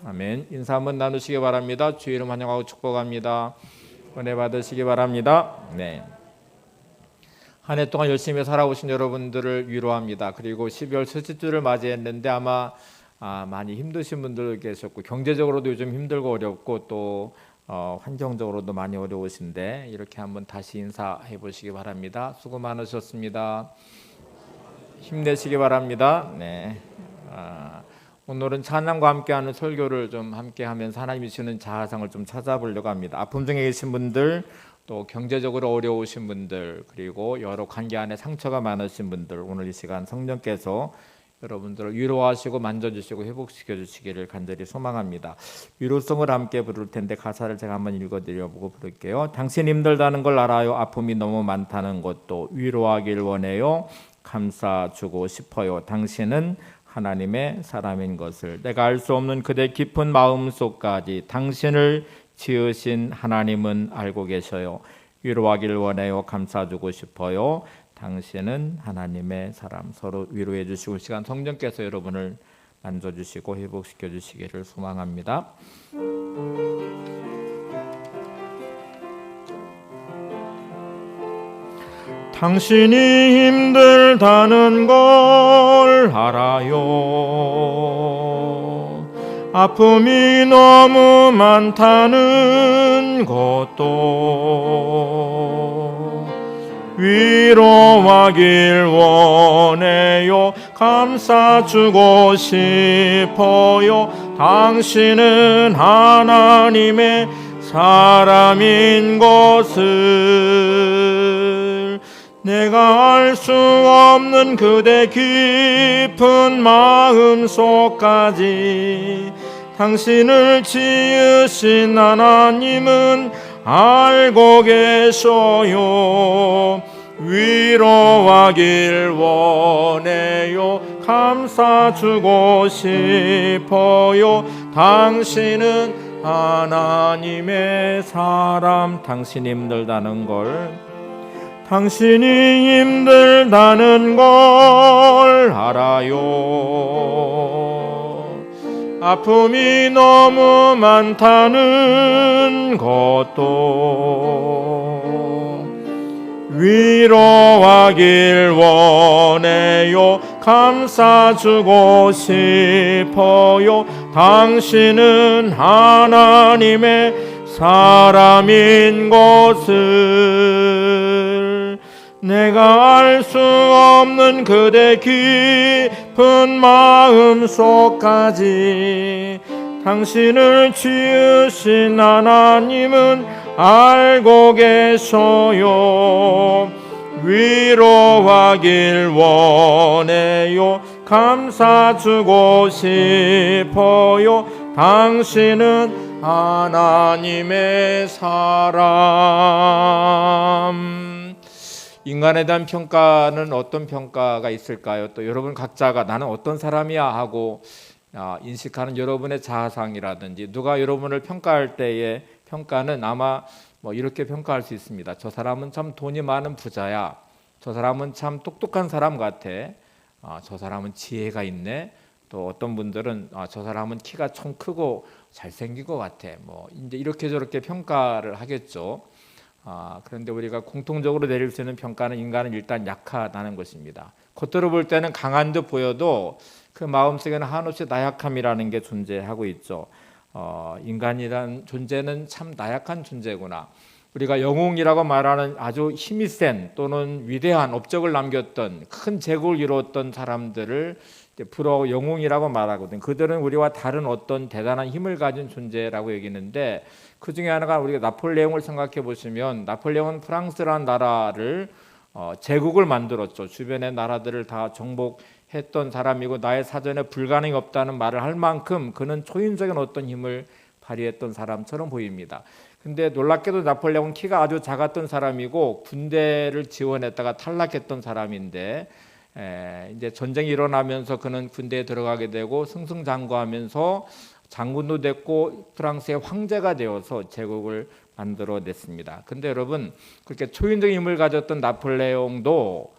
아멘. 인사 한번 나누시기 바랍니다. 주의 이름 환영하고 축복합니다. 은혜 받으시기 바랍니다. 네. 한 해 동안 열심히 살아오신 여러분들을 위로합니다. 그리고 12월 첫째 주를 맞이했는데 아마 많이 힘드신 분들 계셨고 경제적으로도 요즘 힘들고 어렵고 또 환경적으로도 많이 어려우신데 이렇게 한번 다시 인사해 보시기 바랍니다. 수고 많으셨습니다. 힘내시기 바랍니다. 네. 오늘은 찬양과 함께하는 설교를 좀 함께하면서 하나님이 주시는 자아상을 좀 찾아보려고 합니다. 아픔 중에 계신 분들, 또 경제적으로 어려우신 분들, 그리고 여러 관계 안에 상처가 많으신 분들, 오늘 이 시간 성령께서 여러분들을 위로하시고 만져주시고 회복시켜 주시기를 간절히 소망합니다. 위로성을 함께 부를 텐데 가사를 제가 한번 읽어드려보고 부를게요. 당신 힘들다는 걸 알아요. 아픔이 너무 많다는 것도 위로하길 원해요. 감싸주고 싶어요. 당신은 하나님의 사람인 것을 내가 알 수 없는 그대 깊은 마음속까지 당신을 지으신 하나님은 알고 계셔요. 위로하길 원해요. 감싸주고 싶어요. 당신은 하나님의 사람. 서로 위로해 주시고 시간 성령께서 여러분을 만져주시고 회복시켜 주시기를 소망합니다. 당신이 힘들다는 걸 알아요. 아픔이 너무 많다는 것도 위로하길 원해요. 감싸주고 싶어요. 당신은 하나님의 사람인 것을 내가 알 수 없는 그대 깊은 마음속까지 당신을 지으신 하나님은 알고 계셔요. 위로하길 원해요. 감싸주고 싶어요. 당신은 하나님의 사람. 당신이 힘들다는 걸 당신이 힘들다는 걸 알아요. 아픔이 너무 많다는 것도 위로하길 원해요. 감싸주고 싶어요. 당신은 하나님의 사람인 것을 내가 알 수 없는 그대 깊은 마음속까지 당신을 지으신 하나님은 알고 계셔요. 위로하길 원해요. 감싸주고 싶어요. 당신은 하나님의 사람. 인간에 대한 평가는 어떤 평가가 있을까요? 또 여러분 각자가 나는 어떤 사람이야 하고 인식하는 여러분의 자아상이라든지 누가 여러분을 평가할 때의 평가는 아마 이렇게 평가할 수 있습니다. 저 사람은 참 돈이 많은 부자야. 저 사람은 참 똑똑한 사람 같아. 저 사람은 지혜가 있네. 또 어떤 분들은 저 사람은 키가 좀 크고 잘생긴 것 같아. 이제 이렇게 저렇게 평가를 하겠죠. 그런데 우리가 공통적으로 내릴 수 있는 평가는 인간은 일단 약하다는 것입니다. 겉으로 볼 때는 강한 듯 보여도 그 마음속에는 한없이 나약함이라는 게 존재하고 있죠. 인간이란 존재는 참 나약한 존재구나. 우리가 영웅이라고 말하는 아주 힘이 센 또는 위대한 업적을 남겼던 큰 제국을 이루었던 사람들을 불어 영웅이라고 말하거든. 그들은 우리와 다른 어떤 대단한 힘을 가진 존재라고 여기는데 그 중에 하나가 우리가 나폴레옹을 생각해 보시면 나폴레옹은 프랑스라는 나라를 제국을 만들었죠. 주변의 나라들을 다 정복했던 사람이고 나의 사전에 불가능이 없다는 말을 할 만큼 그는 초인적인 어떤 힘을 발휘했던 사람처럼 보입니다. 근데 놀랍게도 나폴레옹은 키가 아주 작았던 사람이고 군대를 지원했다가 탈락했던 사람인데 이제 전쟁이 일어나면서 그는 군대에 들어가게 되고 승승장구하면서 장군도 됐고 프랑스의 황제가 되어서 제국을 만들어냈습니다. 근데 여러분 그렇게 초인적인 힘을 가졌던 나폴레옹도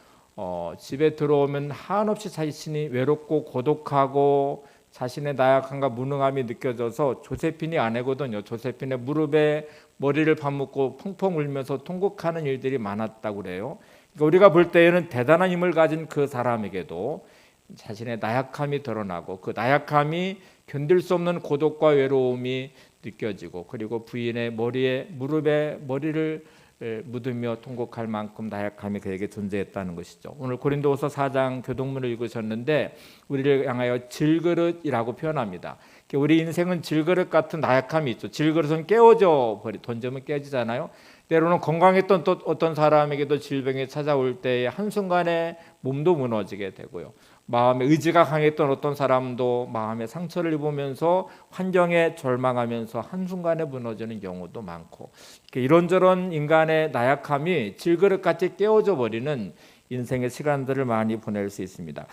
집에 들어오면 한없이 자신이 외롭고 고독하고 자신의 나약함과 무능함이 느껴져서 조세핀이 아내거든요. 조세핀의 무릎에 머리를 파묻고 펑펑 울면서 통곡하는 일들이 많았다고 그래요. 그러니까 우리가 볼 때에는 대단한 힘을 가진 그 사람에게도 자신의 나약함이 드러나고 그 나약함이 견딜 수 없는 고독과 외로움이 느껴지고 그리고 부인의 무릎에 머리를 묻으며 통곡할 만큼 나약함이 그에게 존재했다는 것이죠. 오늘 고린도후서 4장 교동문을 읽으셨는데 우리를 향하여 질그릇이라고 표현합니다. 우리 인생은 질그릇 같은 나약함이 있죠. 질그릇은 던지면 깨지잖아요. 때로는 건강했던 또 어떤 사람에게도 질병이 찾아올 때에 한순간에 몸도 무너지게 되고요. 마음의 의지가 강했던 어떤 사람도 마음의 상처를 입으면서 환경에 절망하면서 한순간에 무너지는 경우도 많고 이런저런 인간의 나약함이 질그릇같이 깨어져 버리는 인생의 시간들을 많이 보낼 수 있습니다.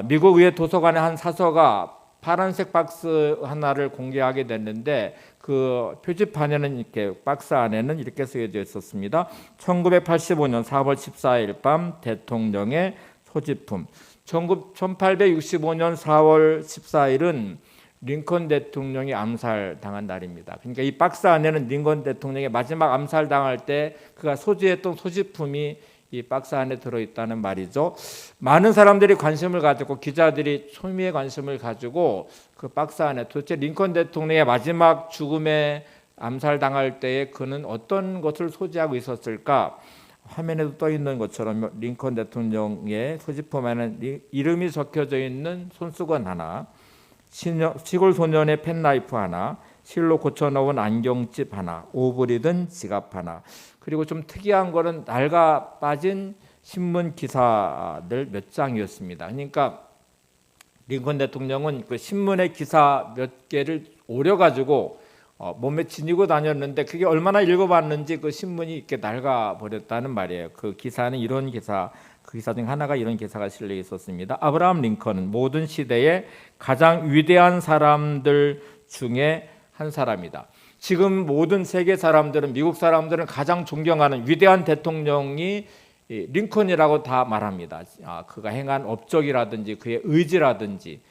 미국 의회 도서관의 한 사서가 파란색 박스 하나를 공개하게 됐는데 그 표지판에는 이렇게 박스 안에는 이렇게 쓰여져 있었습니다. 1985년 4월 14일 밤 대통령의 소지품. 1865년 4월 14일은 링컨 대통령이 암살당한 날입니다. 그러니까 이 박스 안에는 링컨 대통령이 마지막 암살당할 때 그가 소지했던 소지품이 이 박스 안에 들어있다는 말이죠. 많은 사람들이 관심을 가지고 기자들이 초미의 관심을 가지고 그 박스 안에 도대체 링컨 대통령의 마지막 죽음에 암살당할 때에 그는 어떤 것을 소지하고 있었을까? 화면에도 떠 있는 것처럼 링컨 대통령의 소지품에는 이름이 적혀져 있는 손수건 하나, 시골 소년의 펜라이프 하나, 실로 고쳐놓은 안경집 하나, 오브리 든 지갑 하나, 그리고 좀 특이한 거는 낡아 빠진 신문 기사들 몇 장이었습니다. 그러니까 링컨 대통령은 그 신문의 기사 몇 개를 오려가지고 몸에 지니고 다녔는데 그게 얼마나 읽어봤는지 그 신문이 이렇게 낡아 버렸다는 말이에요. 그 기사는 이런 기사, 그 기사 중 하나가 이런 기사가 실려 있었습니다. 아브라함 링컨은 모든 시대의 가장 위대한 사람들 중에 한 사람이다. 지금 모든 세계 사람들은, 미국 사람들은 가장 존경하는 위대한 대통령이 링컨이라고 다 말합니다. 그가 행한 업적이라든지 그의 의지라든지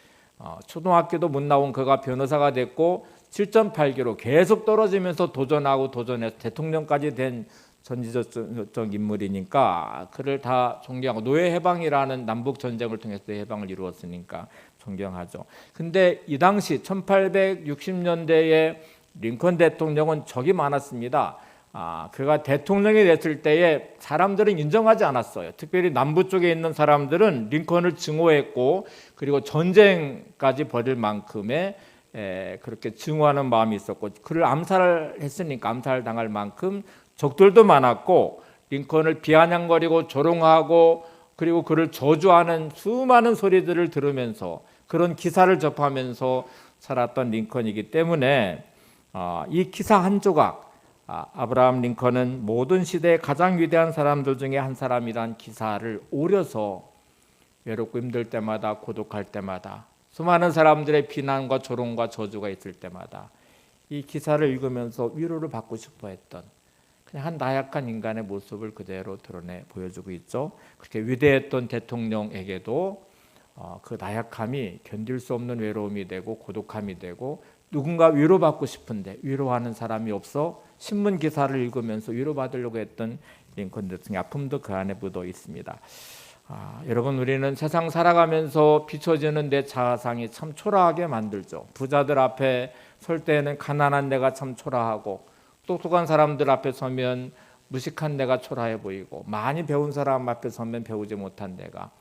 초등학교도 못 나온 그가 변호사가 됐고 7.8kg 계속 떨어지면서 도전해서 대통령까지 된 전지적 인물이니까 그를 다 존경하고 노예 해방이라는 남북 전쟁을 통해서 해방을 이루었으니까 존경하죠. 근데 이 당시 1860년대에 링컨 대통령은 적이 많았습니다. 그가 대통령이 됐을 때에 사람들은 인정하지 않았어요. 특별히 남부 쪽에 있는 사람들은 링컨을 증오했고 그리고 전쟁까지 벌일 만큼의 그렇게 증오하는 마음이 있었고 그를 암살했으니까 암살당할 만큼 적들도 많았고 링컨을 비아냥거리고 조롱하고 그리고 그를 저주하는 수많은 소리들을 들으면서 그런 기사를 접하면서 살았던 링컨이기 때문에 이 기사 한 조각 아브라함 링컨은 모든 시대의 가장 위대한 사람들 중에 한 사람이란 기사를 오려서 외롭고 힘들 때마다 고독할 때마다 수많은 사람들의 비난과 조롱과 저주가 있을 때마다 이 기사를 읽으면서 위로를 받고 싶어 했던 그냥 한 나약한 인간의 모습을 그대로 드러내 보여주고 있죠. 그렇게 위대했던 대통령에게도 그 나약함이 견딜 수 없는 외로움이 되고 고독함이 되고 누군가 위로받고 싶은데 위로하는 사람이 없어 신문 기사를 읽으면서 위로받으려고 했던 링컨 대통령의 아픔도 그 안에 묻어 있습니다. 여러분 우리는 세상 살아가면서 비춰지는 내 자아상이 참 초라하게 만들죠. 부자들 앞에 설 때는 가난한 내가 참 초라하고 똑똑한 사람들 앞에 서면 무식한 내가 초라해 보이고 많이 배운 사람 앞에 서면 배우지 못한 내가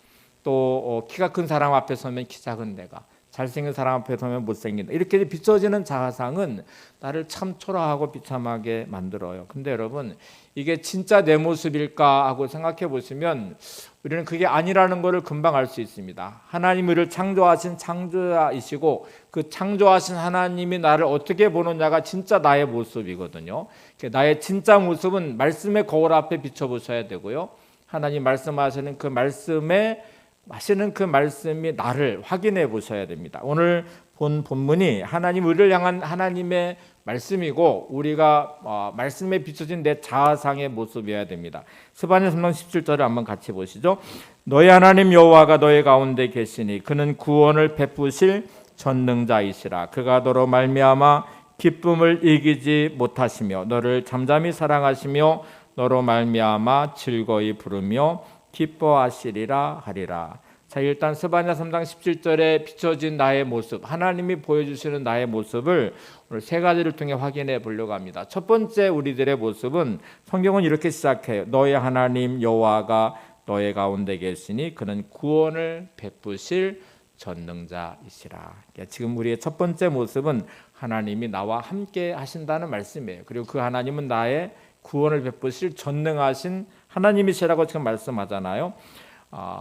또 키가 큰 사람 앞에 서면 키 작은 내가 잘생긴 사람 앞에 서면 못생긴다. 이렇게 비춰지는 자아상은 나를 참 초라하고 비참하게 만들어요. 근데 여러분 이게 진짜 내 모습일까 하고 생각해 보시면 우리는 그게 아니라는 것을 금방 알 수 있습니다. 하나님 우리를 창조하신 창조자이시고 그 창조하신 하나님이 나를 어떻게 보느냐가 진짜 나의 모습이거든요. 나의 진짜 모습은 말씀의 거울 앞에 비춰보셔야 되고요. 하나님 말씀하시는 그 말씀에 하시는 그 말씀이 나를 확인해 보셔야 됩니다. 오늘 본 본문이 하나님 우리를 향한 하나님의 말씀이고 우리가 말씀에 비춰진 내 자아상의 모습이어야 됩니다. 스바냐 3장 17절을 한번 같이 보시죠. 너희 하나님 여호와가 너희 가운데 계시니 그는 구원을 베푸실 전능자이시라. 그가 너로 말미암아 기쁨을 이기지 못하시며 너를 잠잠히 사랑하시며 너로 말미암아 즐거이 부르며 기뻐하시리라 하리라. 자, 일단 스바냐 3장 17절에 비춰진 나의 모습, 하나님이 보여주시는 나의 모습을 오늘 세 가지를 통해 확인해 보려고 합니다. 첫 번째 우리들의 모습은 성경은 이렇게 시작해요. 너의 하나님 여호와가 너의 가운데 계시니 그는 구원을 베푸실 전능자이시라. 지금 우리의 첫 번째 모습은 하나님이 나와 함께 하신다는 말씀이에요. 그리고 그 하나님은 나의 구원을 베푸실 전능하신 하나님이시라고 지금 말씀하잖아요.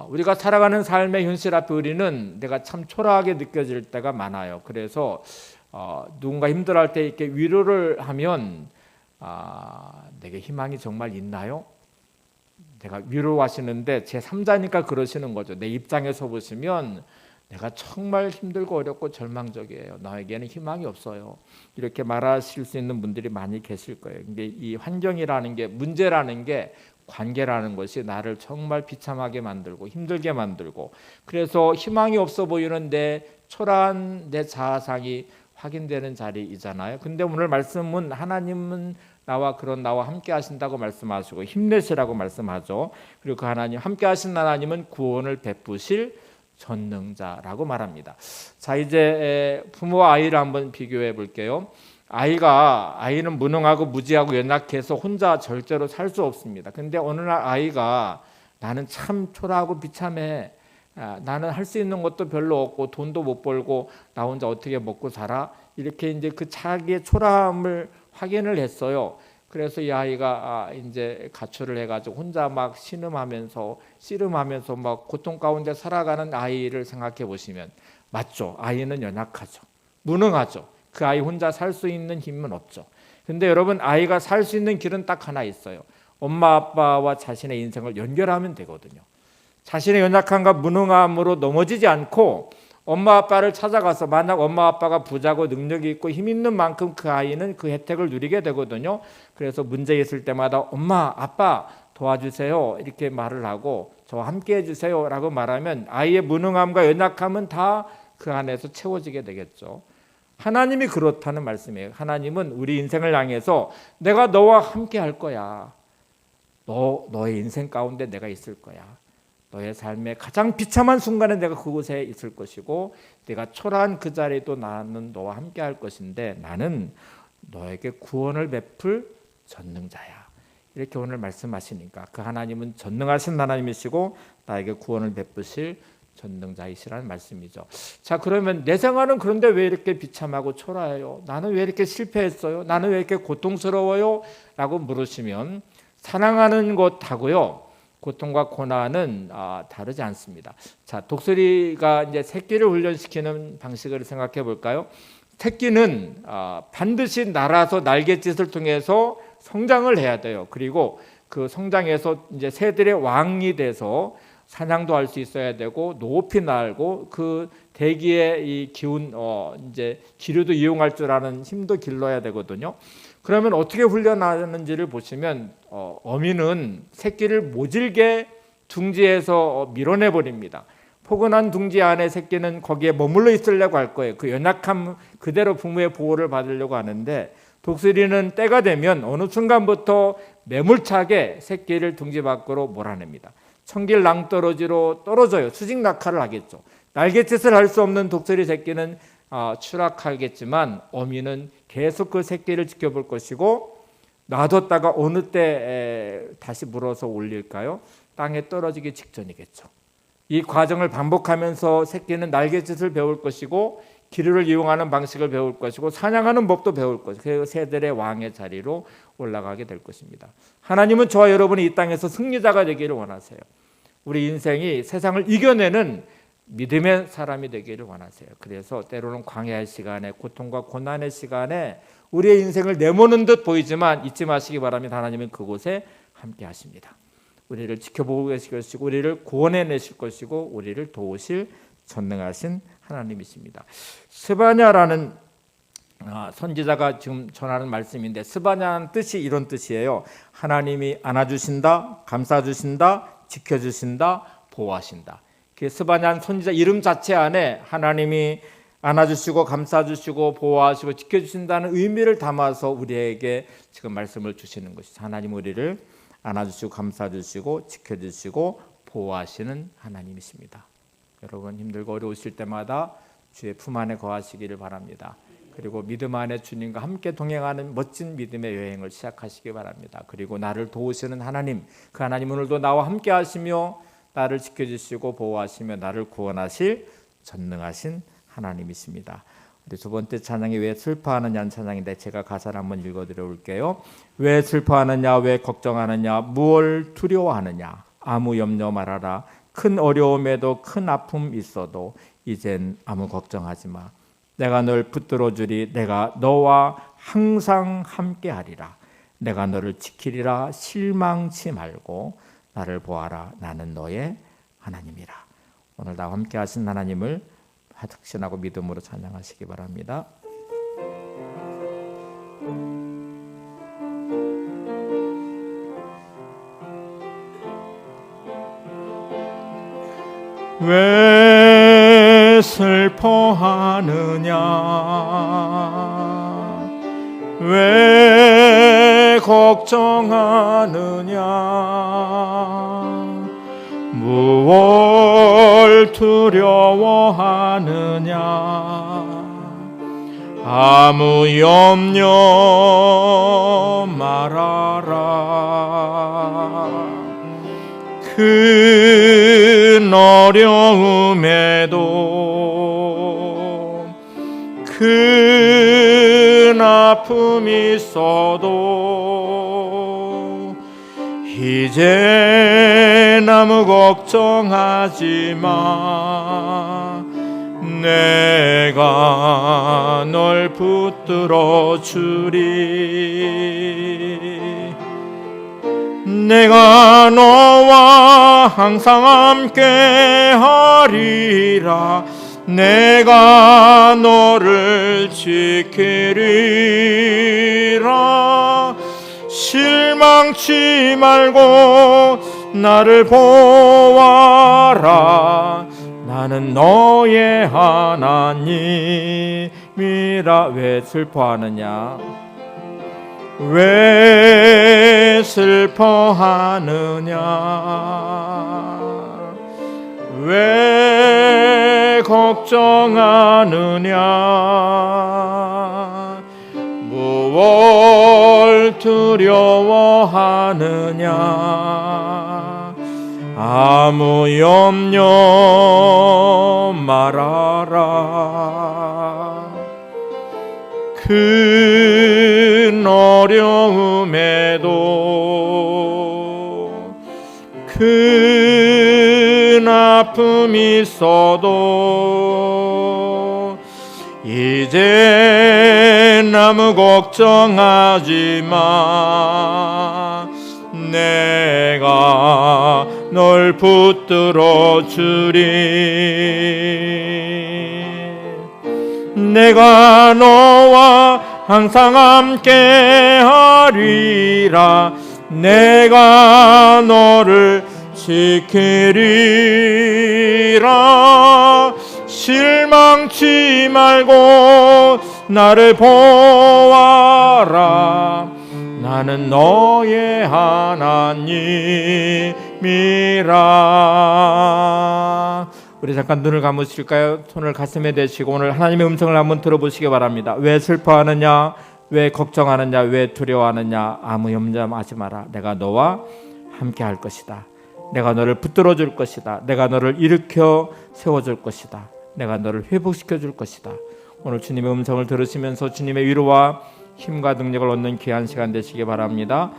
우리가 살아가는 삶의 현실 앞에 우리는 내가 참 초라하게 느껴질 때가 많아요. 그래서 누군가 힘들어할 때 이렇게 위로를 하면 내게 희망이 정말 있나요? 내가 위로하시는데 제 3자니까 그러시는 거죠. 내 입장에서 보시면 내가 정말 힘들고 어렵고 절망적이에요. 너에게는 희망이 없어요. 이렇게 말하실 수 있는 분들이 많이 계실 거예요. 근데 이 환경이라는 게, 문제라는 게, 관계라는 것이 나를 정말 비참하게 만들고 힘들게 만들고, 그래서 희망이 없어 보이는 내 초라한 내 자아상이 확인되는 자리이잖아요. 근데 오늘 말씀은 하나님은 나와 함께 하신다고 말씀하시고 힘내시라고 말씀하죠. 그리고 그 하나님, 함께 하신 하나님은 구원을 베푸실 전능자라고 말합니다. 자, 이제 부모와 아이를 한번 비교해 볼게요. 아이는 무능하고 무지하고 연약해서 혼자 절대로 살 수 없습니다. 근데 어느 날 아이가 나는 참 초라하고 비참해. 나는 할 수 있는 것도 별로 없고 돈도 못 벌고 나 혼자 어떻게 먹고 살아? 이렇게 이제 그 자기의 초라함을 확인을 했어요. 그래서 이 아이가 이제 가출을 해가지고 혼자 막 신음하면서 씨름하면서 막 고통 가운데 살아가는 아이를 생각해 보시면 맞죠? 아이는 연약하죠. 무능하죠. 그 아이 혼자 살 수 있는 힘은 없죠. 근데 여러분, 아이가 살 수 있는 길은 딱 하나 있어요. 엄마 아빠와 자신의 인생을 연결하면 되거든요. 자신의 연약함과 무능함으로 넘어지지 않고 엄마 아빠를 찾아가서, 만약 엄마 아빠가 부자고 능력이 있고 힘 있는 만큼 그 아이는 그 혜택을 누리게 되거든요. 그래서 문제 있을 때마다 엄마 아빠 도와주세요 이렇게 말을 하고 저와 함께 해주세요 라고 말하면 아이의 무능함과 연약함은 다 그 안에서 채워지게 되겠죠. 하나님이 그렇다는 말씀이에요. 하나님은 우리 인생을 향해서 내가 너와 함께 할 거야. 너의 인생 가운데 내가 있을 거야. 너의 삶의 가장 비참한 순간에 내가 그곳에 있을 것이고 내가 초라한 그 자리에도 나는 너와 함께 할 것인데 나는 너에게 구원을 베풀 전능자야. 이렇게 오늘 말씀하시니까 그 하나님은 전능하신 하나님이시고 나에게 구원을 베푸실 전능자이시라는 말씀이죠. 자, 그러면 내 생활은 그런데 왜 이렇게 비참하고 초라해요? 나는 왜 이렇게 실패했어요? 나는 왜 이렇게 고통스러워요? 라고 물으시면 사랑하는 것하고요 고통과 고난은 다르지 않습니다. 자, 독수리가 이제 새끼를 훈련시키는 방식을 생각해 볼까요? 새끼는 반드시 날아서 날갯짓을 통해서 성장을 해야 돼요. 그리고 그 성장해서 이제 새들의 왕이 돼서 사냥도 할 수 있어야 되고 높이 날고 그 대기의 이 기운 이제 기류도 이용할 줄 아는 힘도 길러야 되거든요. 그러면 어떻게 훈련하는지를 보시면 어미는 새끼를 모질게 둥지에서 밀어내 버립니다. 포근한 둥지 안에 새끼는 거기에 머물러 있으려고 할 거예요. 그 연약함 그대로 부모의 보호를 받으려고 하는데 독수리는 때가 되면 어느 순간부터 매몰차게 새끼를 둥지 밖으로 몰아냅니다. 청길 낭떠러지로 떨어져요. 수직 낙하를 하겠죠. 날갯짓을 할 수 없는 독수리 새끼는 추락하겠지만 어미는 계속 그 새끼를 지켜볼 것이고 놔뒀다가 어느 때 다시 물어서 올릴까요? 땅에 떨어지기 직전이겠죠. 이 과정을 반복하면서 새끼는 날갯짓을 배울 것이고 기류를 이용하는 방식을 배울 것이고 사냥하는 법도 배울 것이고 그 새들의 왕의 자리로 올라가게 될 것입니다. 하나님은 저와 여러분이 이 땅에서 승리자가 되기를 원하세요. 우리 인생이 세상을 이겨내는 믿음의 사람이 되기를 원하세요. 그래서 때로는 광야의 시간에 고통과 고난의 시간에 우리의 인생을 내모는 듯 보이지만 잊지 마시기 바랍니다. 하나님은 그곳에 함께 하십니다. 우리를 지켜보고 계실 것이고 우리를 구원해내실 것이고 우리를 도우실 전능하신 하나님이십니다. 스바냐라는 선지자가 지금 전하는 말씀인데 스바냐는 뜻이 이런 뜻이에요. 하나님이 안아주신다, 감싸주신다, 지켜주신다, 보호하신다. 스바냐는 선지자 이름 자체 안에 하나님이 안아주시고 감싸주시고 보호하시고 지켜주신다는 의미를 담아서 우리에게 지금 말씀을 주시는 것이죠. 하나님 우리를 안아주시고 감싸주시고 지켜주시고 보호하시는 하나님이십니다. 여러분 힘들고 어려우실 때마다 주의 품 안에 거하시기를 바랍니다. 그리고 믿음 안에 주님과 함께 동행하는 멋진 믿음의 여행을 시작하시기 바랍니다. 그리고 나를 도우시는 하나님, 그 하나님 오늘도 나와 함께 하시며 나를 지켜주시고 보호하시며 나를 구원하실 전능하신 하나님이십니다. 우리 두 번째 찬양이 왜 슬퍼하느냐는 찬양인데 제가 가사를 한번 읽어드려 볼게요. 왜 슬퍼하느냐, 왜 걱정하느냐, 무엇을 두려워하느냐, 아무 염려 말아라. 큰 어려움에도 큰 아픔 있어도 이젠 아무 걱정하지 마. 내가 널 붙들어 주리. 내가 너와 항상 함께 하리라. 내가 너를 지키리라. 실망치 말고 나를 보아라. 나는 너의 하나님이라. 오늘 나와 함께 하신 하나님을 확신하고 믿음으로 찬양하시기 바랍니다. 왜 슬퍼하느냐, 왜 걱정하느냐, 무엇 두려워하느냐, 아무 염려 말아라. 큰 어려움에도 큰 아픔 있어도 이제 아무 걱정하지 마. 내가 널 붙들어 주리. 내가 너와 항상 함께 하리라. 내가 너를 지키리라. 실망치 말고 나를 보아라. 나는 너의 하나님이라. 왜 슬퍼하느냐, 왜 슬퍼하느냐, 왜 걱정하느냐, 무엇 두려워하느냐, 아무 염려 말아라. 큰 어려움에도 큰 아픔 있어도 이제 아무 걱정하지 마. 내가 널 붙들어 주리. 내가 너와 항상 함께 하리라. 내가 너를 지키리라. 실망치 말고 나를 보아라. 나는 너의 하나님이라. 우리 잠깐 눈을 감으실까요? 손을 가슴에 대시고 오늘 하나님의 음성을 한번 들어보시기 바랍니다. 왜 슬퍼하느냐, 왜 걱정하느냐, 왜 두려워하느냐, 아무 염려하지 마라. 내가 너와 함께 할 것이다. 내가 너를 붙들어 줄 것이다. 내가 너를 일으켜 세워줄 것이다. 내가 너를 회복시켜 줄 것이다. 오늘 주님의 음성을 들으시면서 주님의 위로와 힘과 능력을 얻는 귀한 시간 되시기 바랍니다.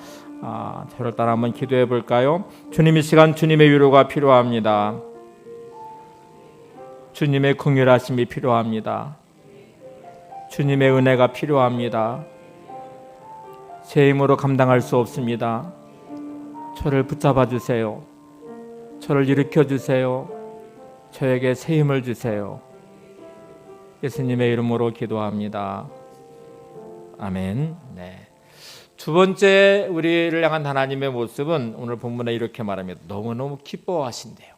저를 따라 한번 기도해 볼까요? 주님, 이 시간 주님의 위로가 필요합니다. 주님의 긍휼하심이 필요합니다. 주님의 은혜가 필요합니다. 제 힘으로 감당할 수 없습니다. 저를 붙잡아 주세요. 저를 일으켜 주세요. 저에게 새 힘을 주세요. 예수님의 이름으로 기도합니다. 아멘. 네. 두 번째 우리를 향한 하나님의 모습은 오늘 본문에 이렇게 말합니다. 너무너무 기뻐하신대요.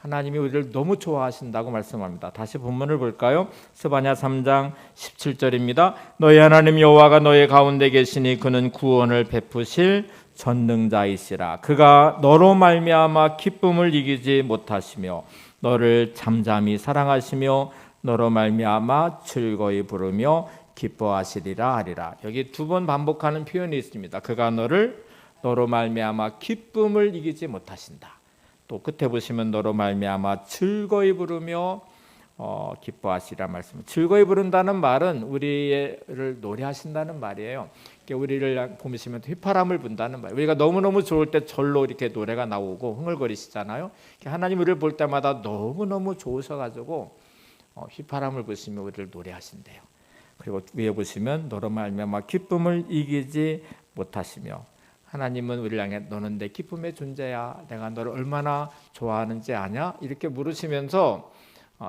하나님이 우리를 너무 좋아하신다고 말씀합니다. 다시 본문을 볼까요? 스바냐 3장 17절입니다. 너희 하나님 여호와가 너희 가운데 계시니 그는 구원을 베푸실 전능자이시라. 그가 너로 말미암아 기쁨을 이기지 못하시며 너를 잠잠히 사랑하시며 너로 말미암아 즐거이 부르며 기뻐하시리라 하리라. 여기 두 번 반복하는 표현이 있습니다. 그가 너로 말미암아 기쁨을 이기지 못하신다. 또 끝에 보시면 너로 말미암아 즐거이 부르며 기뻐하시라 말씀. 즐거이 부른다는 말은 우리를 노래하신다는 말이에요. 우리를 보시면 휘파람을 분다는 말. 우리가 너무너무 좋을 때 절로 이렇게 노래가 나오고 흥얼거리시잖아요. 하나님 우리를 볼 때마다 너무너무 좋으셔가지고 휘파람을 부시며 우리를 노래하신대요. 그리고 위에 보시면 너로 말미암아 기쁨을 이기지 못하시며, 하나님은 우리를 향해 너는 내 기쁨의 존재야, 내가 너를 얼마나 좋아하는지 아냐? 이렇게 물으시면서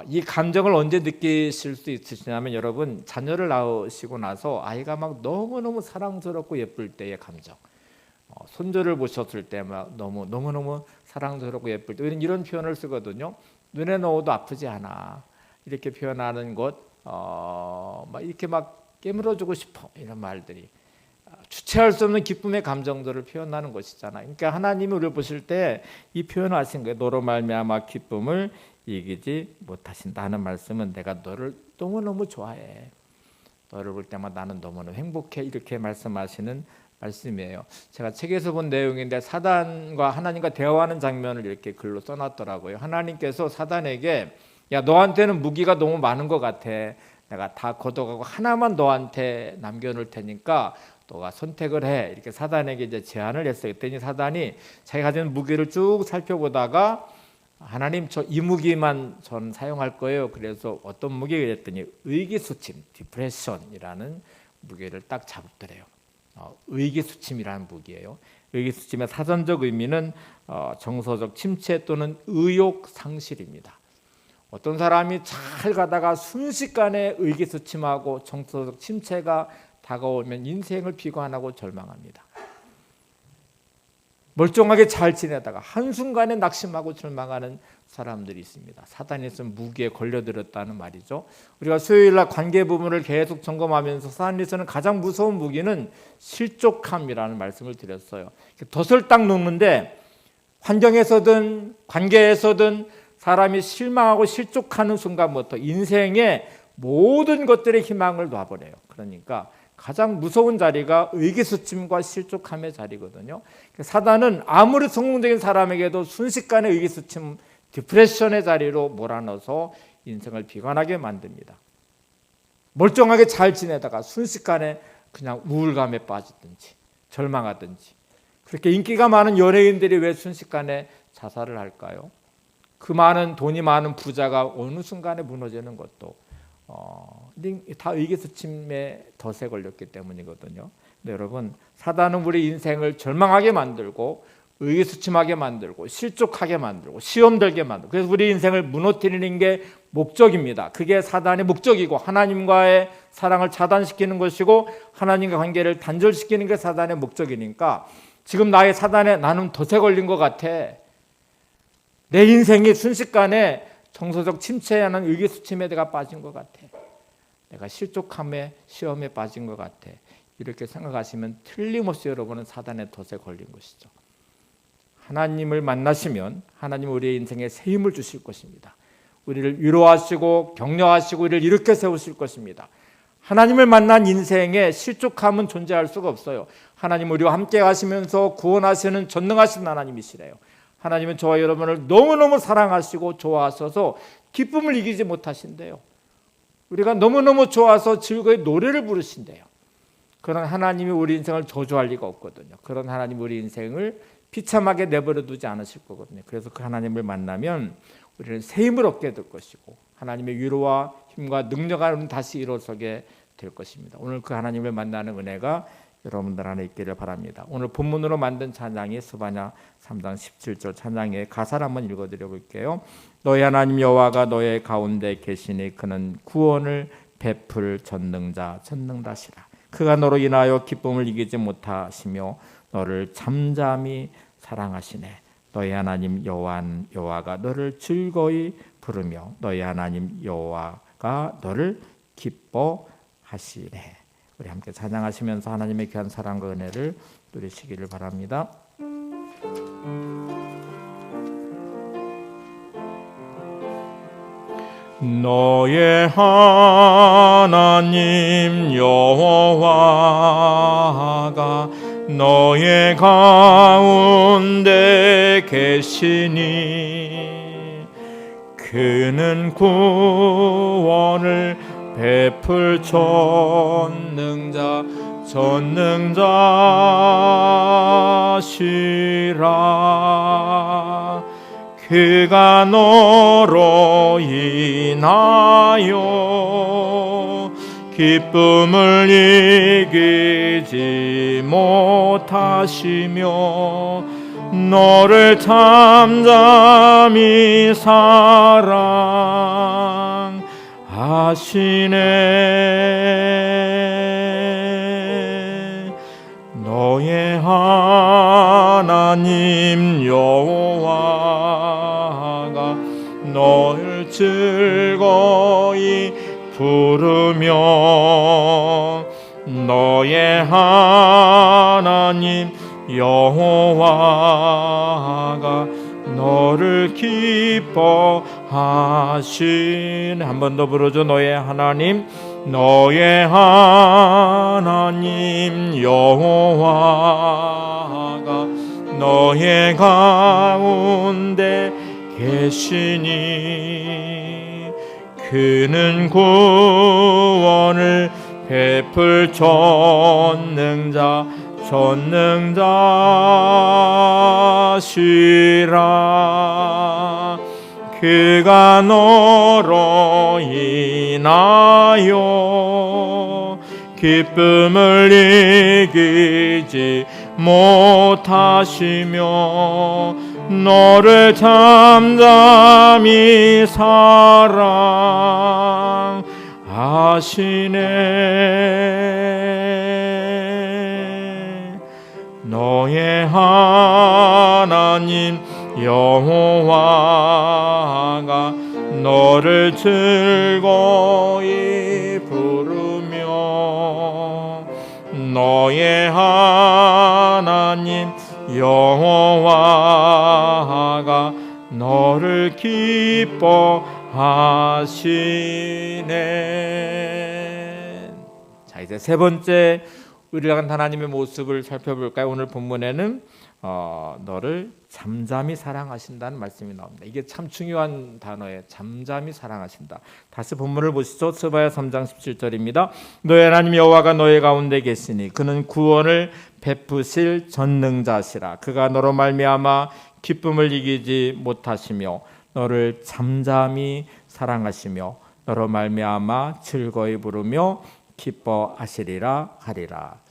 이 감정을 언제 느끼실 수 있으시냐면, 여러분 자녀를 낳으시고 나서 아이가 막 너무너무 사랑스럽고 예쁠 때의 감정, 손주를 보셨을 때 막 너무너무 사랑스럽고 예쁠 때 이런 표현을 쓰거든요. 눈에 넣어도 아프지 않아, 이렇게 표현하는 것, 막 이렇게 막 깨물어주고 싶어, 이런 말들이 주체할 수 없는 기쁨의 감정들을 표현하는 것이잖아요. 그러니까 하나님이 우리를 보실 때 이 표현을 하신 거예요. 너로 말미암아 기쁨을 이기지 못하신다는 말씀은 내가 너를 너무너무 좋아해, 너를 볼 때마다 나는 너무너무 행복해, 이렇게 말씀하시는 말씀이에요. 제가 책에서 본 내용인데 사단과 하나님과 대화하는 장면을 이렇게 글로 써놨더라고요. 하나님께서 사단에게 야, 너한테는 무기가 너무 많은 것 같아, 내가 다 걷어가고 하나만 너한테 남겨놓을 테니까 너가 선택을 해, 이렇게 사단에게 이제 제안을 했어요. 그랬더니 사단이 자기가 가진 무기를 쭉 살펴보다가 하나님 저 이 무기만 전 사용할 거예요. 그래서 어떤 무기? 그랬더니 의기소침, 디프레션이라는 무기를 딱 잡더래요. 의기소침이라는 무기예요. 의기소침의 사전적 의미는 정서적 침체 또는 의욕 상실입니다. 어떤 사람이 잘 가다가 순식간에 의기소침하고 정서적 침체가 다가오면 인생을 비관하고 절망합니다. 멀쩡하게 잘 지내다가 한순간에 낙심하고 절망하는 사람들이 있습니다. 사단이 쓴 무기에 걸려들었다는 말이죠. 우리가 수요일날 관계 부분을 계속 점검하면서 사단이 쓰는 가장 무서운 무기는 실족함이라는 말씀을 드렸어요. 덫을 딱 놓는데 환경에서든 관계에서든 사람이 실망하고 실족하는 순간부터 인생의 모든 것들의 희망을 놔버려요. 그러니까 가장 무서운 자리가 의기소침과 실족함의 자리거든요. 사단은 아무리 성공적인 사람에게도 순식간에 의기소침, 디프레션의 자리로 몰아넣어서 인생을 비관하게 만듭니다. 멀쩡하게 잘 지내다가 순식간에 그냥 우울감에 빠지든지 절망하든지. 그렇게 인기가 많은 연예인들이 왜 순식간에 자살을 할까요? 그 많은 돈이 많은 부자가 어느 순간에 무너지는 것도 다 의기소침의 덫에 걸렸기 때문이거든요. 근데 여러분, 사단은 우리 인생을 절망하게 만들고 의기소침하게 만들고 실족하게 만들고 시험 들게 만들고, 그래서 우리 인생을 무너뜨리는 게 목적입니다. 그게 사단의 목적이고 하나님과의 사랑을 차단시키는 것이고 하나님과 관계를 단절시키는 게 사단의 목적이니까, 지금 나는 덫에 걸린 것 같아, 내 인생이 순식간에 정서적 침체하는 의기소침에 내가 빠진 것 같아, 내가 실족함에 시험에 빠진 것 같아, 이렇게 생각하시면 틀림없이 여러분은 사단의 덫에 걸린 것이죠. 하나님을 만나시면 하나님은 우리의 인생에 새 힘을 주실 것입니다. 우리를 위로하시고 격려하시고 우리를 일으켜 세우실 것입니다. 하나님을 만난 인생에 실족함은 존재할 수가 없어요. 하나님 우리와 함께 하시면서 구원하시는 전능하신 하나님이시래요. 하나님은 저와 여러분을 너무너무 사랑하시고 좋아하셔서 기쁨을 이기지 못하신대요. 우리가 너무너무 좋아서 즐거이 노래를 부르신대요. 그런 하나님이 우리 인생을 저주할 리가 없거든요. 그런 하나님 우리 인생을 비참하게 내버려 두지 않으실 거거든요. 그래서 그 하나님을 만나면 우리는 새 힘을 얻게 될 것이고 하나님의 위로와 힘과 능력을 다시 일어서게 될 것입니다. 오늘 그 하나님을 만나는 은혜가 여러분들 안에 있기를 바랍니다. 오늘 본문으로 만든 찬양이 스바냐 3장 17절 찬양의 가사를 한번 읽어드려 볼게요. 너희 하나님 여호와가 너의 가운데 계시니 그는 구원을 베풀 전능자시라. 그가 너로 인하여 기쁨을 이기지 못하시며 너를 잠잠히 사랑하시네. 너희 하나님 여호와가 너를 즐거이 부르며 너희 하나님 여호와가 너를 기뻐하시네. 우리 함께 찬양하시면서 하나님의 귀한 사랑과 은혜를 누리시기를 바랍니다. 너의 하나님 여호와가 너의 가운데 계시니 그는 구원을 베풀 전능자시라. 그가 너로 인하여 기쁨을 이기지 못하시며 너를 잠잠히 사랑하시네. 너의 하나님 여호와가 너를 즐거이 부르며 너의 하나님 여호와가 너를 기뻐하시네. 한 번 더 부르죠. 너의 하나님 여호와가 너의 가운데 계시니 그는 구원을 베풀 전능자시라. 그가 너로 인하여 기쁨을 이기지 못하시며 너를 잠잠히 사랑하시네. 너의 하나님 여호와가 너를 즐거이 부르며 너의 하나님 여호와가 너를 기뻐하시네. 자, 이제 세 번째 우리가 하나님의 모습을 살펴볼까요? 오늘 본문에는 너를 잠잠히 사랑하신다는 말씀이 나옵니다. 이게 참 중요한 단어예요. 잠잠히 사랑하신다. 다시 본문을 보시죠. 스바야 3장 17절입니다. 너의 하나님 여호와가 너의 가운데 계시니 그는 구원을 베푸실 전능자시라. 그가 너로 말미암아 기쁨을 이기지 못하시며 너를 잠잠히 사랑하시며 너로 말미암아 즐거이 부르며 기뻐하시리라 하리라.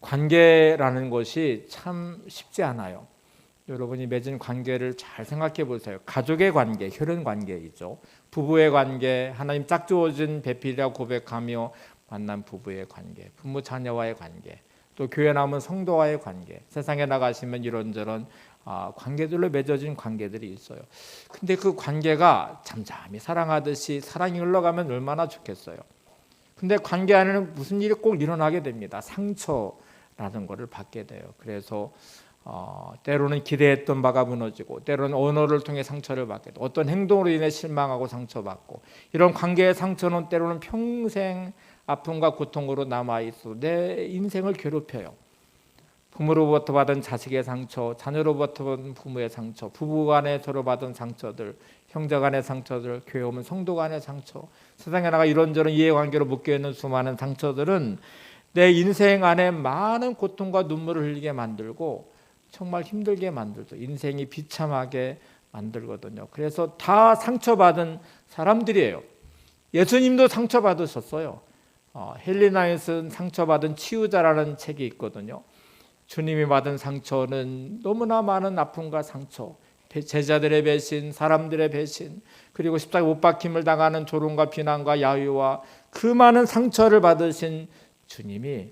관계라는 것이 참 쉽지 않아요. 여러분이 맺은 관계를 잘 생각해 보세요. 가족의 관계, 혈연 관계이죠. 부부의 관계, 하나님 짝 주어진 배필이라고 고백하며 만난 부부의 관계, 부모 자녀와의 관계, 또 교회 남은 성도와의 관계, 세상에 나가시면 이런저런 관계들로 맺어진 관계들이 있어요. 근데 그 관계가 잠잠히 사랑하듯이 사랑이 흘러가면 얼마나 좋겠어요. 근데 관계 안에는 무슨 일이 꼭 일어나게 됩니다. 상처라는 것을 받게 돼요. 그래서 때로는 기대했던 바가 무너지고, 때로는 언어를 통해 상처를 받게 되고, 어떤 행동으로 인해 실망하고 상처받고, 이런 관계의 상처는 때로는 평생 아픔과 고통으로 남아있어 내 인생을 괴롭혀요. 부모로부터 받은 자식의 상처, 자녀로부터 받은 부모의 상처, 부부 간에 서로 받은 상처들, 형제 간의 상처들, 교회 오면 성도 간의 상처, 세상에 나가 이런저런 이해관계로 묶여있는 수많은 상처들은 내 인생 안에 많은 고통과 눈물을 흘리게 만들고 정말 힘들게 만들죠. 인생이 비참하게 만들거든요. 그래서 다 상처받은 사람들이에요. 예수님도 상처받으셨어요. 헬리나에 쓴 상처받은 치유자라는 책이 있거든요. 주님이 받은 상처는 너무나 많은 아픔과 상처, 제자들의 배신, 사람들의 배신, 그리고 십자가 못 박힘을 당하는 조롱과 비난과 야유와 그 많은 상처를 받으신 주님이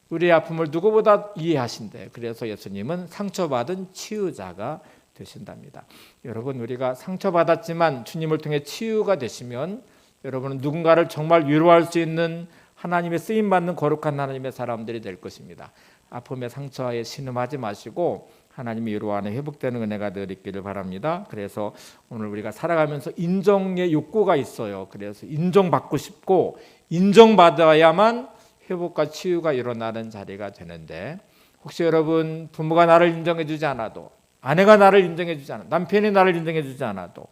우리의 아픔을 누구보다 이해하신대. 그래서 예수님은 상처받은 치유자가 되신답니다. 여러분, 우리가 상처받았지만 주님을 통해 치유가 되시면 여러분은 누군가를 정말 위로할 수 있는 하나님의 쓰임받는 거룩한 하나님의 사람들이 될 것입니다. 아픔의 상처에 신음하지 마시고 하나님이 위로하는 회복되는 은혜가 늘 있기를 바랍니다. 그래서 오늘 우리가 살아가면서 인정의 욕구가 있어요. 그래서 인정받고 싶고 인정받아야만 회복과 치유가 일어나는 자리가 되는데, 혹시 여러분 부모가 나를 인정해 주지 않아도, 아내가 나를 인정해 주지 않아도, 남편이 나를 인정해 주지 않아도,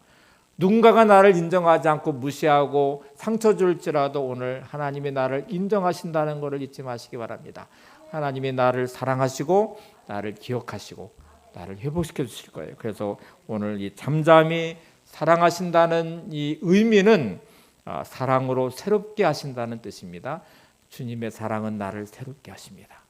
누군가가 나를 인정하지 않고 무시하고 상처 줄지라도 오늘 하나님이 나를 인정하신다는 것을 잊지 마시기 바랍니다. 하나님이 나를 사랑하시고 나를 기억하시고 나를 회복시켜 주실 거예요. 그래서 오늘 이 잠잠히 사랑하신다는 이 의미는 사랑으로 새롭게 하신다는 뜻입니다. 주님의 사랑은 나를 새롭게 하십니다.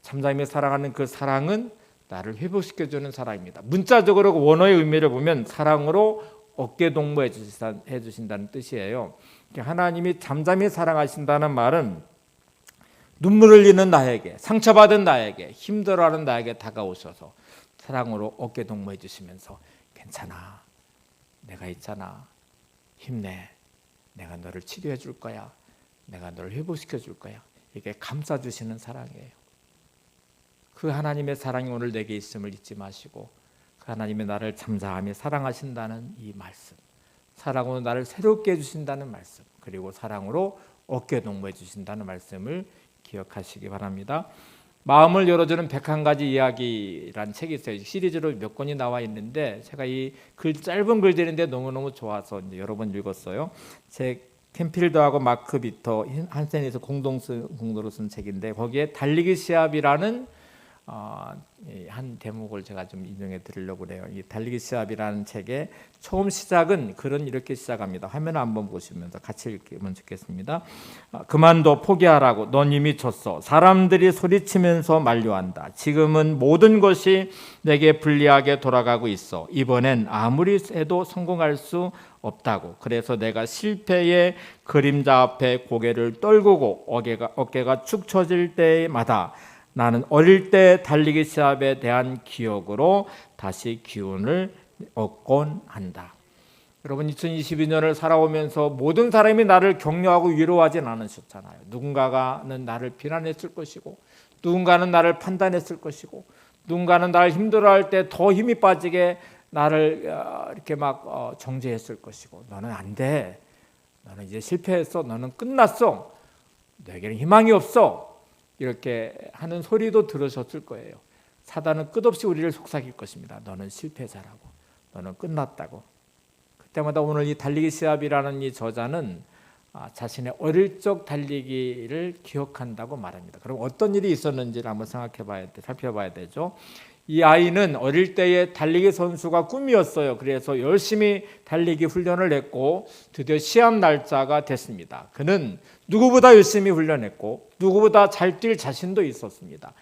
잠잠히 사랑하는 그 사랑은 나를 회복시켜 주는 사랑입니다. 문자적으로 원어의 의미를 보면 사랑으로 어깨 동무해 주신다는 뜻이에요. 하나님이 잠잠히 사랑하신다는 말은 눈물 흘리는 나에게, 상처받은 나에게, 힘들어하는 나에게 다가오셔서 사랑으로 어깨 동무해 주시면서 괜찮아, 내가 있잖아, 힘내, 내가 너를 치료해 줄 거야, 내가 너를 회복시켜 줄 거야, 이게 감싸주시는 사랑이에요. 그 하나님의 사랑이 오늘 내게 있음을 잊지 마시고 그 하나님의 나를 잠잠히 사랑하신다는 이 말씀, 사랑으로 나를 새롭게 해주신다는 말씀, 그리고 사랑으로 어깨 동무해 주신다는 말씀을 기억하시기 바랍니다. 마음을 열어주는 101가지 이야기라는 책이 있어요. 시리즈로 몇 권이 나와 있는데 제가 이 짧은 글들인데 너무너무 좋아서 이제 여러 번 읽었어요. 캠필더하고 마크 비터 한센에서 공동으로 쓴 책인데 거기에 달리기 시합이라는 한 대목을 제가 좀 인용해 드리려고 그래요. 이 달리기 시합이라는 책의 처음 시작은 글은 이렇게 시작합니다. 화면을 한번 보시면서 같이 읽으면 좋겠습니다. 그만둬, 포기하라고. 넌 이미 졌어. 사람들이 소리치면서 만류한다. 지금은 모든 것이 내게 불리하게 돌아가고 있어. 이번엔 아무리 해도 성공할 수 없다고. 그래서 내가 실패의 그림자 앞에 고개를 떨구고 어깨가 축 처질 때마다 나는 어릴 때 달리기 시합에 대한 기억으로 다시 기운을 얻곤 한다. 여러분, 2022년을 살아오면서 모든 사람이 나를 격려하고 위로하진 않으셨잖아요. 누군가는 나를 비난했을 것이고, 누군가는 나를 판단했을 것이고, 누군가는 나를 힘들어할 때 더 힘이 빠지게 나를 이렇게 막 정죄했을 것이고, 너는 안 돼, 너는 이제 실패했어, 너는 끝났어, 너에게는 희망이 없어, 이렇게 하는 소리도 들으셨을 거예요. 사단은 끝없이 우리를 속삭일 것입니다. 너는 실패자라고, 너는 끝났다고. 그때마다 오늘 이 달리기 시합이라는 이 저자는 자신의 어릴 적 달리기를 기억한다고 말합니다. 그럼 어떤 일이 있었는지를 한번 살펴봐야 되죠. 이 아이는 어릴 때의 달리기 선수가 꿈이었어요. 그래서 열심히 달리기 훈련을 했고 드디어 시합 날짜가 됐습니다. 그는 누구보다 열심히 훈련했고 누구보다 잘 뛸 자신도 있었습니다.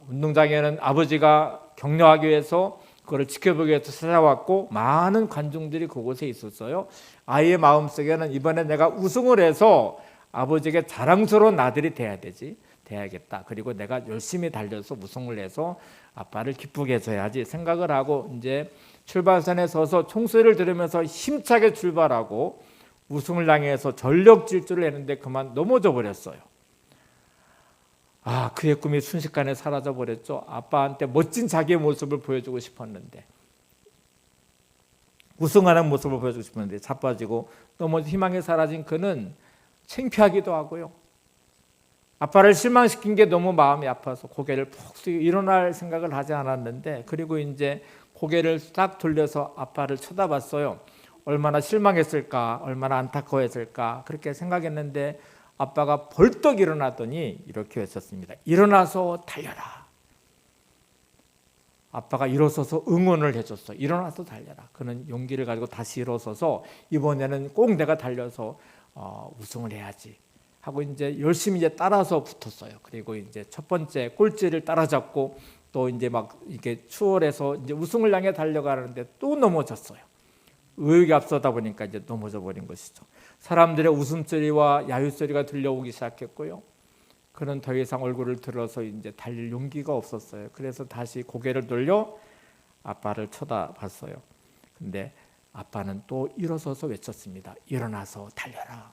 운동장에는 아버지가 격려하기 위해서 그걸 지켜보기 위해서 찾아왔고 많은 관중들이 그곳에 있었어요. 아이의 마음속에는 이번에 내가 우승을 해서 아버지에게 자랑스러운 아들이 돼야겠다. 그리고 내가 열심히 달려서 우승을 해서 아빠를 기쁘게 해줘야지 생각을 하고 이제 출발선에 서서 총소리를 들으면서 힘차게 출발하고 우승을 향해서 전력 질주를 했는데 그만 넘어져 버렸어요. 그의 꿈이 순식간에 사라져 버렸죠. 아빠한테 멋진 자기의 모습을 보여주고 싶었는데, 우승하는 모습을 보여주고 싶었는데 자빠지고 너무 희망이 사라진 그는 창피하기도 하고요. 아빠를 실망시킨 게 너무 마음이 아파서 고개를 푹 숙이고 일어날 생각을 하지 않았는데, 그리고 이제 고개를 딱 돌려서 아빠를 쳐다봤어요. 얼마나 실망했을까, 얼마나 안타까워했을까 그렇게 생각했는데 아빠가 벌떡 일어나더니 이렇게 했었습니다. 일어나서 달려라. 아빠가 일어서서 응원을 해줬어. 일어나서 달려라. 그는 용기를 가지고 다시 일어서서 이번에는 꼭 내가 달려서 우승을 해야지 하고 이제 열심히 이제 따라서 붙었어요. 그리고 이제 첫 번째 꼴찌를 따라잡고 또 이제 막 이렇게 추월해서 이제 우승을 향해 달려가는데 또 넘어졌어요. 의욕이 앞서다 보니까 이제 넘어져 버린 것이죠. 사람들의 웃음소리와 야유소리가 들려오기 시작했고요. 그는 더 이상 얼굴을 들어서 이제 달릴 용기가 없었어요. 그래서 다시 고개를 돌려 아빠를 쳐다봤어요. 근데 아빠는 또 일어서서 외쳤습니다. 일어나서 달려라.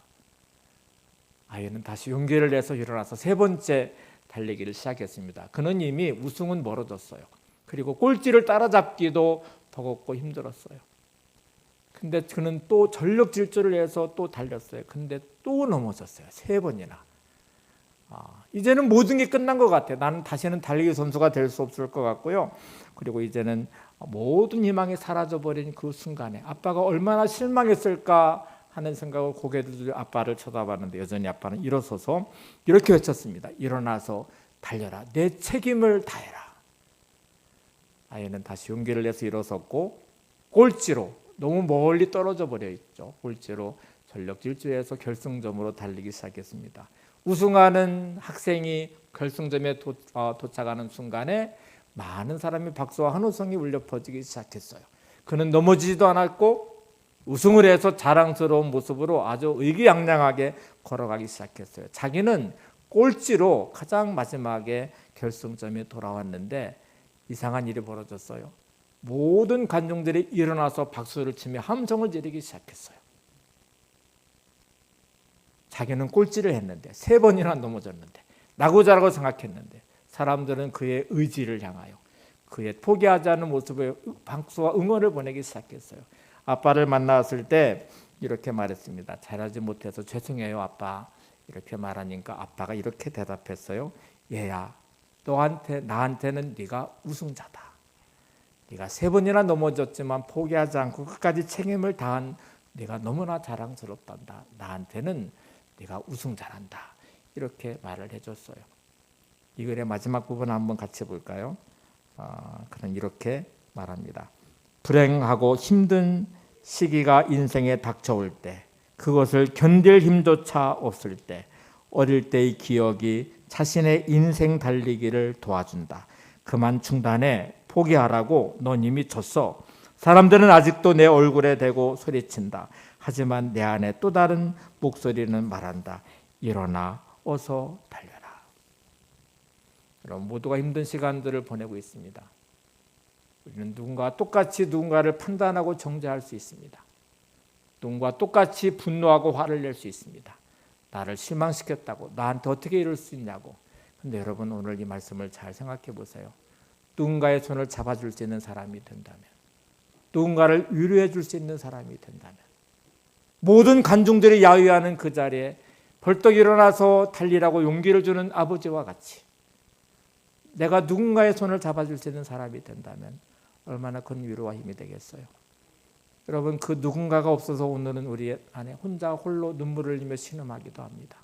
아이는 다시 용기를 내서 일어나서 세 번째 달리기를 시작했습니다. 그는 이미 우승은 멀어졌어요. 그리고 꼴찌를 따라잡기도 버겁고 힘들었어요. 근데 그는 또 전력 질주를 해서 또 달렸어요. 근데 또 넘어졌어요. 세 번이나. 이제는 모든 게 끝난 것 같아요. 나는 다시는 달리기 선수가 될 수 없을 것 같고요. 그리고 이제는 모든 희망이 사라져버린 그 순간에 아빠가 얼마나 실망했을까 하는 생각을 고개를 들여 아빠를 쳐다봤는데 여전히 아빠는 일어서서 이렇게 외쳤습니다. 일어나서 달려라. 내 책임을 다해라. 아이는 다시 용기를 내서 일어섰고 꼴찌로 너무 멀리 떨어져 버려 있죠. 꼴찌로 전력 질주해서 결승점으로 달리기 시작했습니다. 우승하는 학생이 결승점에 도착하는 순간에 많은 사람이 박수와 환호성이 울려 퍼지기 시작했어요. 그는 넘어지지도 않았고 우승을 해서 자랑스러운 모습으로 아주 의기양양하게 걸어가기 시작했어요. 자기는 꼴찌로 가장 마지막에 결승점에 돌아왔는데 이상한 일이 벌어졌어요. 모든 관중들이 일어나서 박수를 치며 함성을 지르기 시작했어요. 자기는 꼴찌를 했는데 세 번이나 넘어졌는데 나고자라고 생각했는데 사람들은 그의 의지를 향하여 그의 포기하지 않는 모습에 박수와 응원을 보내기 시작했어요. 아빠를 만났을 때 이렇게 말했습니다. 잘하지 못해서 죄송해요 아빠. 이렇게 말하니까 아빠가 이렇게 대답했어요. 얘야 나한테는 네가 우승자다. 네가 세 번이나 넘어졌지만 포기하지 않고 끝까지 책임을 다한 네가 너무나 자랑스럽단다. 나한테는 네가 우승자란다. 이렇게 말을 해줬어요. 이 글의 마지막 부분 한번 같이 볼까요? 그는 이렇게 말합니다. 불행하고 힘든 시기가 인생에 닥쳐올 때 그것을 견딜 힘조차 없을 때 어릴 때의 기억이 자신의 인생 달리기를 도와준다. 그만 중단해. 포기하라고. 넌 이미 졌어. 사람들은 아직도 내 얼굴에 대고 소리친다. 하지만 내 안에 또 다른 목소리는 말한다. 일어나 어서 달려라. 여러분 모두가 힘든 시간들을 보내고 있습니다. 우리는 누군가와 똑같이 누군가를 판단하고 정죄할 수 있습니다. 누군가와 똑같이 분노하고 화를 낼 수 있습니다. 나를 실망시켰다고 나한테 어떻게 이럴 수 있냐고. 근데 여러분 오늘 이 말씀을 잘 생각해 보세요. 누군가의 손을 잡아줄 수 있는 사람이 된다면, 누군가를 위로해 줄 수 있는 사람이 된다면, 모든 관중들이 야유하는 그 자리에 벌떡 일어나서 달리라고 용기를 주는 아버지와 같이 내가 누군가의 손을 잡아줄 수 있는 사람이 된다면 얼마나 큰 위로와 힘이 되겠어요. 여러분 그 누군가가 없어서 오늘은 우리 안에 혼자 홀로 눈물을 흘리며 신음하기도 합니다.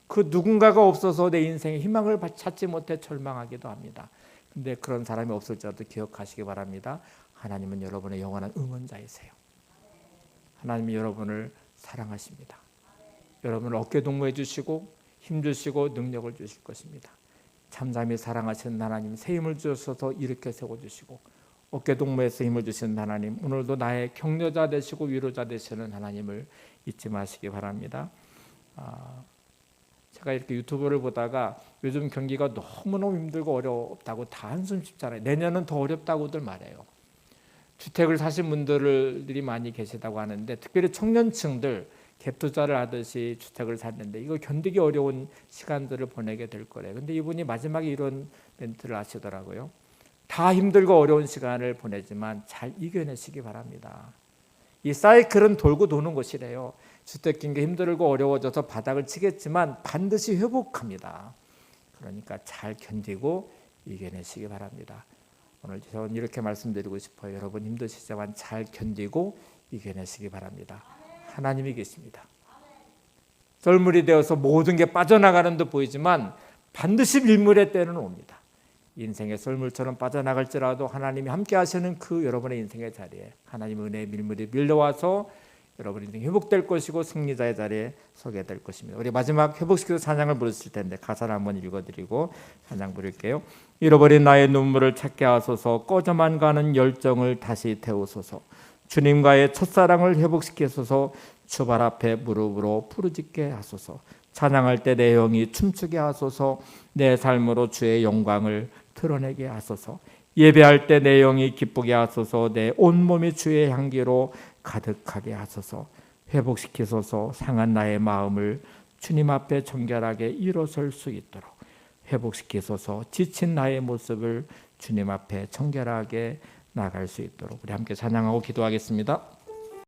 그 누군가가 없어서 내 인생에 희망을 찾지 못해 절망하기도 합니다. 근데 그런 사람이 없을지라도 기억하시기 바랍니다. 하나님은 여러분의 영원한 응원자이세요. 하나님이 여러분을 사랑하십니다. 여러분을 어깨동무해 주시고 힘주시고 능력을 주실 것입니다. 잠잠히 사랑하시는 하나님 새 힘을 주셔서 일으켜 세워주시고 어깨동무에서 힘을 주시는 하나님 오늘도 나의 격려자 되시고 위로자 되시는 하나님을 잊지 마시기 바랍니다. 제가 이렇게 유튜브를 보다가 요즘 경기가 너무너무 힘들고 어렵다고 다 한숨 쉽잖아요. 내년은 더 어렵다고들 말해요. 주택을 사신 분들이 많이 계시다고 하는데 특별히 청년층들 갭 투자를 하듯이 주택을 샀는데 이거 견디기 어려운 시간들을 보내게 될 거래요. 근데 이분이 마지막에 이런 멘트를 하시더라고요. 다 힘들고 어려운 시간을 보내지만 잘 이겨내시기 바랍니다. 이 사이클은 돌고 도는 것이래요. 주택 경기 힘들고 어려워져서 바닥을 치겠지만 반드시 회복합니다. 그러니까 잘 견디고 이겨내시기 바랍니다. 오늘 저는 이렇게 말씀드리고 싶어요. 여러분 힘드시지만 잘 견디고 이겨내시기 바랍니다. 하나님이 계십니다. 썰물이 되어서 모든 게 빠져나가는 듯 보이지만 반드시 밀물의 때는 옵니다. 인생의 썰물처럼 빠져나갈지라도 하나님이 함께 하시는 그 여러분의 인생의 자리에 하나님의 은혜의 밀물이 밀려와서 여러분 인생 회복될 것이고 승리자의 자리에 서게 될 것입니다. 우리 마지막 회복시켜서 찬양을 부르실 텐데 가사를 한번 읽어드리고 찬양 부를게요. 잃어버린 나의 눈물을 찾게 하소서. 꺼져만 가는 열정을 다시 태우소서. 주님과의 첫사랑을 회복시키소서. 주발 앞에 무릎으로 부르짖게 하소서. 찬양할 때 내 영이 춤추게 하소서. 내 삶으로 주의 영광을 드러내게 하소서. 예배할 때 내 영이 기쁘게 하소서. 내 온몸이 주의 향기로 가득하게 하소서. 회복시키소서. 상한 나의 마음을 주님 앞에 정결하게 일어설 수 있도록 회복시키소서. 지친 나의 모습을 주님 앞에 정결하게 나갈 수 있도록 우리 함께 찬양하고 기도하겠습니다.